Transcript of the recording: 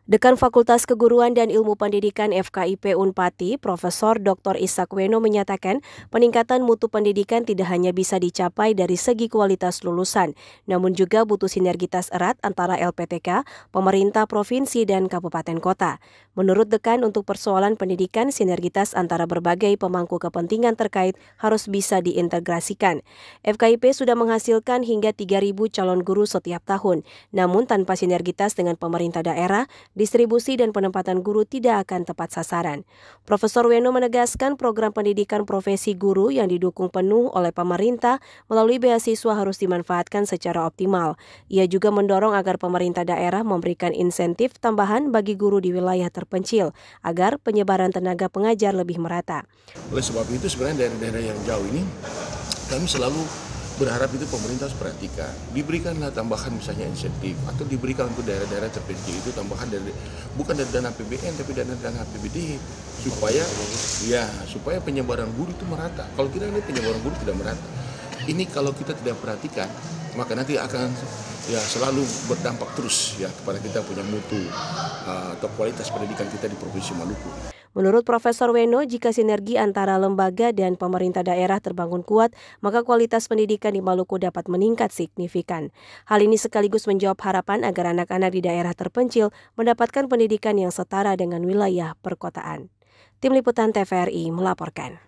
Dekan Fakultas Keguruan dan Ilmu Pendidikan FKIP Unpati, Profesor Dr. Ishak Weno menyatakan peningkatan mutu pendidikan tidak hanya bisa dicapai dari segi kualitas lulusan, namun juga butuh sinergitas erat antara LPTK, pemerintah provinsi dan kabupaten kota. Menurut Dekan, untuk persoalan pendidikan, sinergitas antara berbagai pemangku kepentingan terkait harus bisa diintegrasikan. FKIP sudah menghasilkan hingga 3.000 calon guru setiap tahun, namun tanpa sinergitas dengan pemerintah daerah, distribusi dan penempatan guru tidak akan tepat sasaran. Profesor Weno menegaskan program pendidikan profesi guru yang didukung penuh oleh pemerintah melalui beasiswa harus dimanfaatkan secara optimal. Ia juga mendorong agar pemerintah daerah memberikan insentif tambahan bagi guru di wilayah terpencil agar penyebaran tenaga pengajar lebih merata. Oleh sebab itu sebenarnya daerah-daerah yang jauh ini kami selalu berharap itu pemerintah harus perhatikan, diberikanlah tambahan misalnya insentif atau diberikan untuk daerah-daerah terpencil itu tambahan dari bukan dari dana APBN tapi dari dana APBD supaya penyebaran guru itu merata. Kalau tidak ini penyebaran guru tidak merata. Ini kalau kita tidak perhatikan maka nanti akan selalu berdampak terus kepada kita punya mutu atau kualitas pendidikan kita di Provinsi Maluku. Menurut Profesor Weno, jika sinergi antara lembaga dan pemerintah daerah terbangun kuat, maka kualitas pendidikan di Maluku dapat meningkat signifikan. Hal ini sekaligus menjawab harapan agar anak-anak di daerah terpencil mendapatkan pendidikan yang setara dengan wilayah perkotaan. Tim Liputan TVRI melaporkan.